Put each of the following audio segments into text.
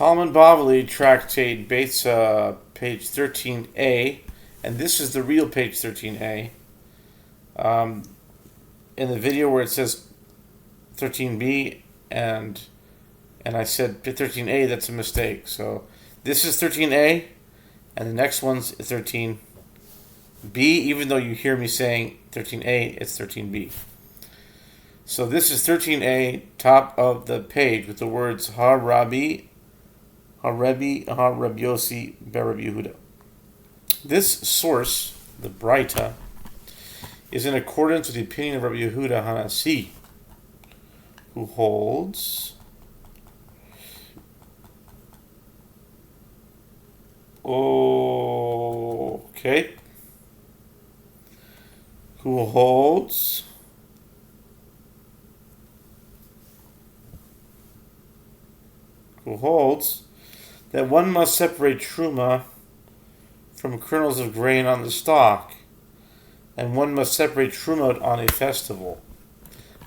Talmud Bavli, Tractate Beitzah, page 13a, and this is the real page 13a. In the video where it says 13b and I said 13a, that's a mistake. So this is 13a, and the next one's 13b. Even though you hear me saying 13a, it's 13b. So this is 13a, top of the page, with the words Ha-Rabbi, Ha-Rebbe, Ha-Rabbi Yossi, Ber-Rabbi Yehuda. This source, the Beitzah, is in accordance with the opinion of Rabbi Yehuda Hanasi, who holds that one must separate truma from kernels of grain on the stalk, and one must separate trumot on a festival.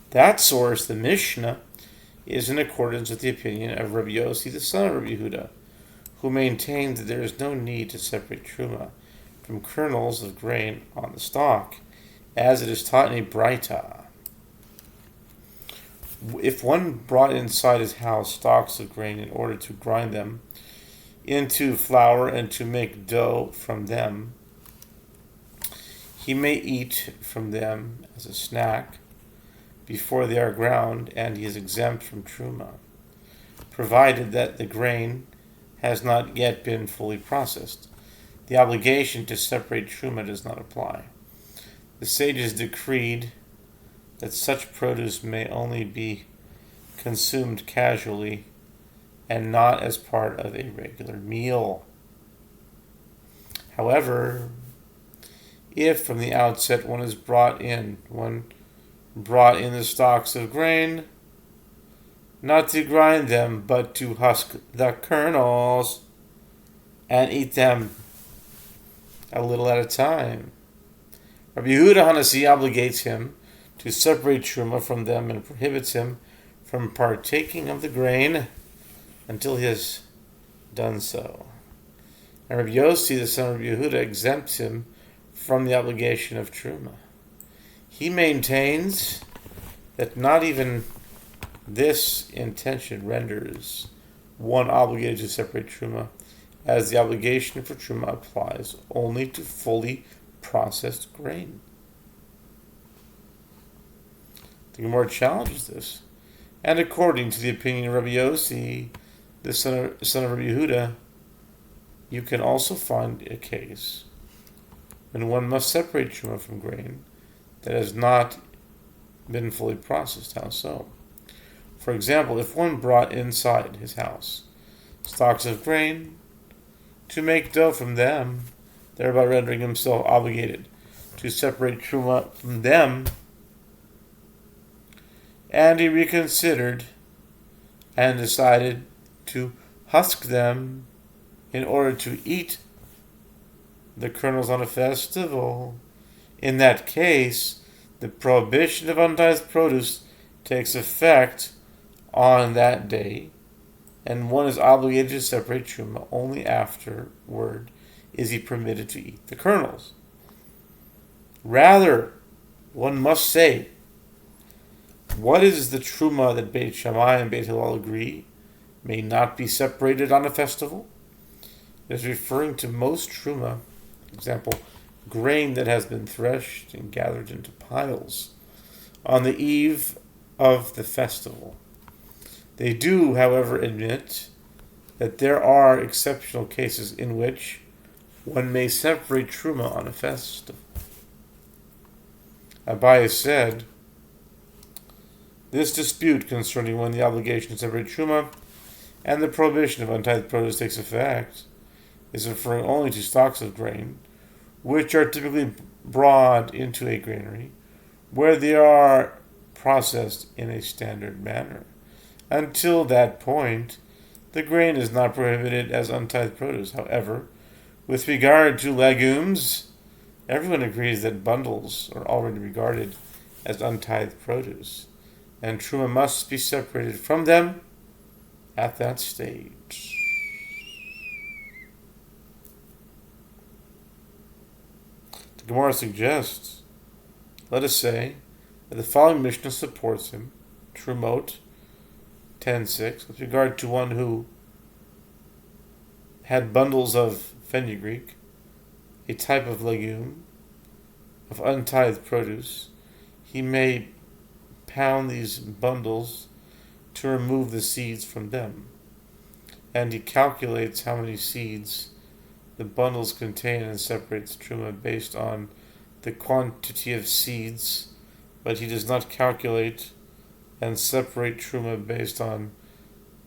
That source, the Mishnah, is in accordance with the opinion of Rabbi Yossi, the son of Rabbi Yehuda, who maintains that there is no need to separate truma from kernels of grain on the stalk, as it is taught in a Beitzah. If one brought inside his house stalks of grain in order to grind them into flour and to make dough from them, he may eat from them as a snack before they are ground, and he is exempt from truma, provided that the grain has not yet been fully processed. The obligation to separate truma does not apply. The sages decreed that such produce may only be consumed casually and not as part of a regular meal. However, if from the outset one brought in the stalks of grain, not to grind them, but to husk the kernels and eat them a little at a time, Rabbi Yehuda Hanasi obligates him to separate truma from them and prohibits him from partaking of the grain until he has done so. And Rabbi Yossi, the son of Rabbi Yehuda, exempts him from the obligation of truma. He maintains that not even this intention renders one obligated to separate truma, as the obligation for truma applies only to fully processed grain. The Gemara challenges this, and according to the opinion of Rabbi Yossi, the son of Rabbi Yehuda, you can also find a case when one must separate truma from grain that has not been fully processed. How so? For example, if one brought inside his house stalks of grain to make dough from them, thereby rendering himself obligated to separate truma from them, and he reconsidered and decided to husk them in order to eat the kernels on a festival, in that case, the prohibition of untithed produce takes effect on that day, and one is obligated to separate truma only afterward is he permitted to eat the kernels. Rather, one must say, what is the truma that Beit Shammai and Beit Hillel agree may not be separated on a festival? It is referring to most truma, for example, grain that has been threshed and gathered into piles on the eve of the festival. They do, however, admit that there are exceptional cases in which one may separate truma on a festival. Abaye said, this dispute concerning when the obligation to separate truma and the prohibition of untithed produce takes effect is referring only to stalks of grain, which are typically brought into a granary, where they are processed in a standard manner. Until that point, the grain is not prohibited as untithed produce. However, with regard to legumes, everyone agrees that bundles are already regarded as untithed produce, and truma must be separated from them at that stage. The Gemara suggests, let us say, that the following Mishnah supports him, Trumot 10:6, with regard to one who had bundles of fenugreek, a type of legume, of untithed produce. He may pound these bundles to remove the seeds from them, and he calculates how many seeds the bundles contain and separates truma based on the quantity of seeds, but he does not calculate and separate truma based on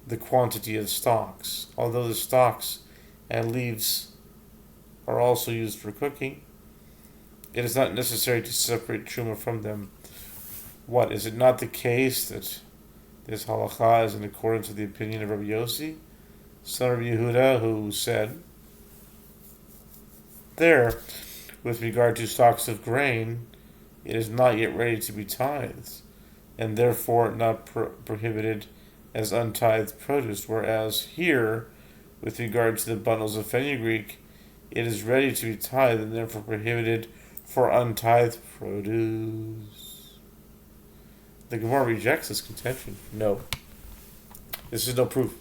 the quantity of stalks. Although the stalks and leaves are also used for cooking, it is not necessary to separate truma from them. What, is it not the case that this halakha is in accordance with the opinion of Rabbi Yossi, son of Yehuda, who said, there, with regard to stalks of grain, it is not yet ready to be tithed, and therefore not prohibited as untithed produce, whereas here, with regard to the bundles of fenugreek, it is ready to be tithed and therefore prohibited for untithed produce. The Gemara rejects this contention. No. This is no proof,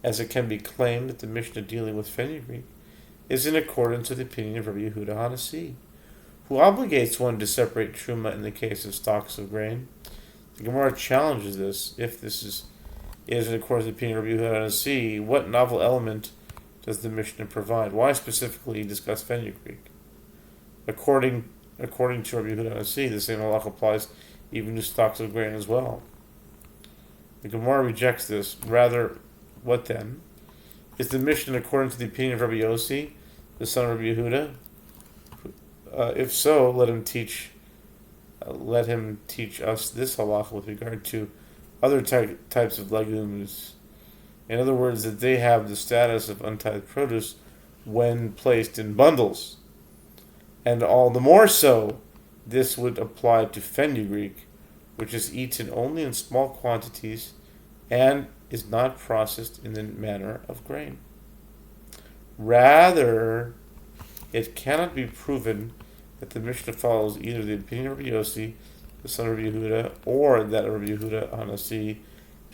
as it can be claimed that the Mishnah dealing with fenugreek is in accordance with the opinion of Rabbi Yehuda Hanasi, who obligates one to separate truma in the case of stalks of grain. The Gemara challenges this. If this is in accordance with the opinion of Rabbi Yehuda Hanasi, what novel element does the Mishnah provide? Why specifically discuss fenugreek? According to Rabbi Yehuda Hanasi, the same halach applies even to stalks of grain as well. The Gemara rejects this. Rather, what then? Is the Mishnah in accordance with the opinion of Rabbi Yossi, the son of Rabbi Yehuda? If so, let him teach us this halacha with regard to other types of legumes. In other words, that they have the status of untithed produce when placed in bundles. And all the more so, this would apply to fenugreek, which is eaten only in small quantities and is not processed in the manner of grain. Rather, it cannot be proven that the Mishnah follows either the opinion of Rabbi Yossi, the son of Rabbi Yehuda, or that of Rabbi Yehuda Hanasi,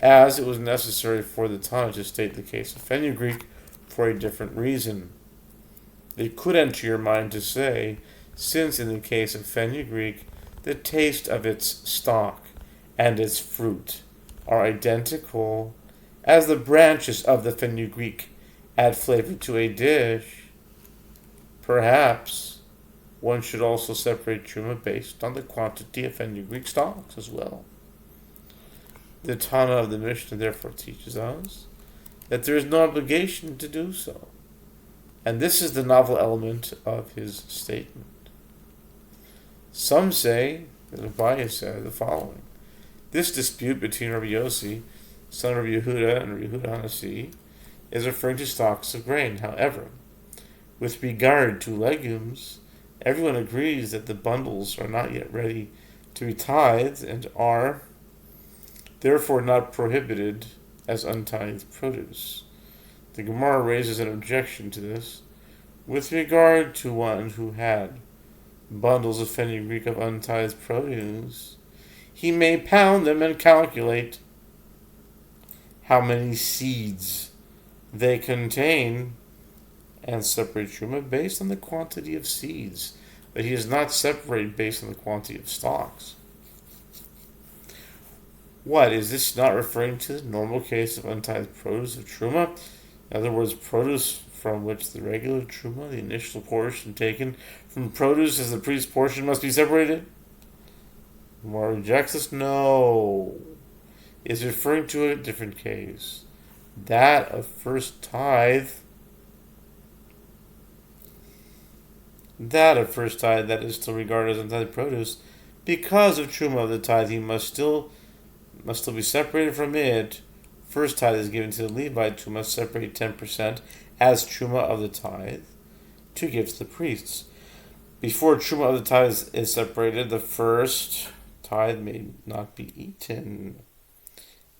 as it was necessary for the Tana to state the case of fenugreek for a different reason. It could enter your mind to say, since in the case of fenugreek, the taste of its stalk and its fruit are identical, as the branches of the fenugreek add flavor to a dish, perhaps one should also separate truma based on the quantity of fenugreek stalks as well. The Tana of the Mishnah therefore teaches us that there is no obligation to do so. And this is the novel element of his statement. Some say that Abaye said the following: this dispute between Rabbi Yossi, son of Rabbi Yehuda, and Rabbi Yehuda Hanasi is referring to stalks of grain. However, with regard to legumes, everyone agrees that the bundles are not yet ready to be tithed and are therefore not prohibited as untithed produce. The Gemara raises an objection to this with regard to one who had bundles of fenugreek of untithed produce. He may pound them and calculate how many seeds they contain and separate truma based on the quantity of seeds, but he does not separate based on the quantity of stalks. What, is this not referring to the normal case of untithed produce of truma? In other words, produce from which the regular truma, the initial portion taken from produce as the priest's portion, must be separated? Gemara rejects this. No. It's referring to a different case. That of first tithe. That is still regarded as untithed produce. Because of truma of the tithe, he must still be separated from it. First tithe is given to the Levite, who must separate 10% as truma of the tithe to give to the priests. Before truma of the tithe is separated, the first tithe may not be eaten.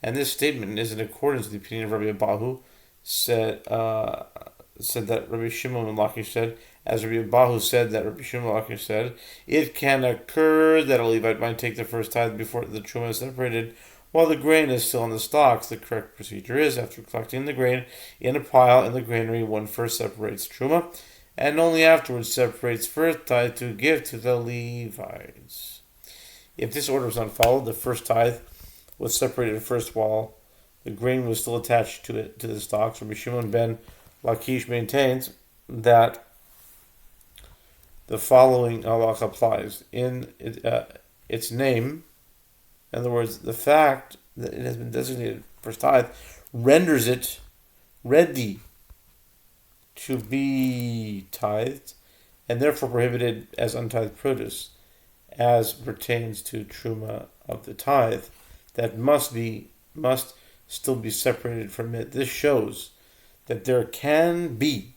And this statement is in accordance with the opinion of Rabbi Abahu, said that Rabbi Shimon ben Lakish said, As Rabbi Abahu said, that Rabbi Shimon Lakish said, it can occur that a Levite might take the first tithe before the truma is separated, while the grain is still in the stalks. The correct procedure is, after collecting the grain in a pile in the granary, one first separates truma, and only afterwards separates first tithe to give to the Levites. If this order was not followed, the first tithe was separated first while the grain was still attached to the stalks. Rabbi Shimon ben Lakish maintains that the following halach applies. In its name, in other words, the fact that it has been designated first tithe renders it ready to be tithed, and therefore prohibited as untithed produce, as pertains to truma of the tithe, that must still be separated from it. This shows that there can be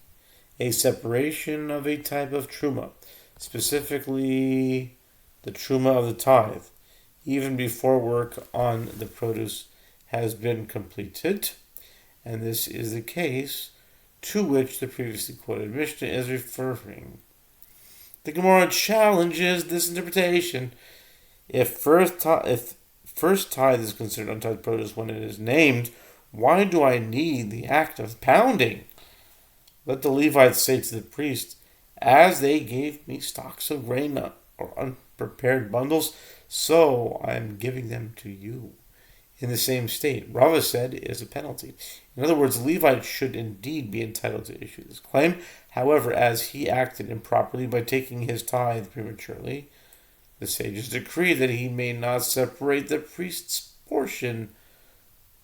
a separation of a type of truma, specifically the truma of the tithe, even before work on the produce has been completed, and this is the case to which the previously quoted Mishnah is referring. The Gemara challenges this interpretation. If first tithe is considered untithed produce when it is named, why do I need the act of pounding? Let the Levites say to the priest, as they gave me stalks of grain or unprepared bundles, so I am giving them to you. In the same state, Rava said, is a penalty. In other words, Levites should indeed be entitled to issue this claim. However, as he acted improperly by taking his tithe prematurely, the sages decree that he may not separate the priest's portion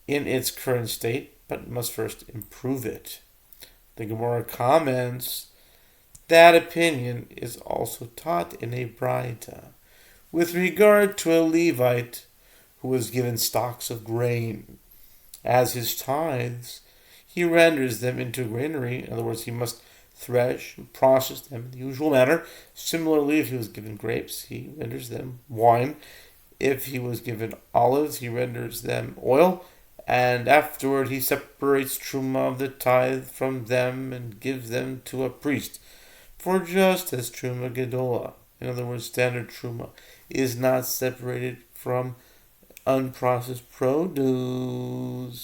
in its current state, but must first improve it. The Gemara comments, that opinion is also taught in a Beitzah with regard to a Levite who was given stalks of grain. As his tithes, he renders them into granary. In other words, he must thresh and process them in the usual manner. Similarly, if he was given grapes, he renders them wine. If he was given olives, he renders them oil. And afterward, he separates truma of the tithe from them and gives them to a priest. For just as truma gedola, in other words, standard truma, is not separated from unprocessed produce,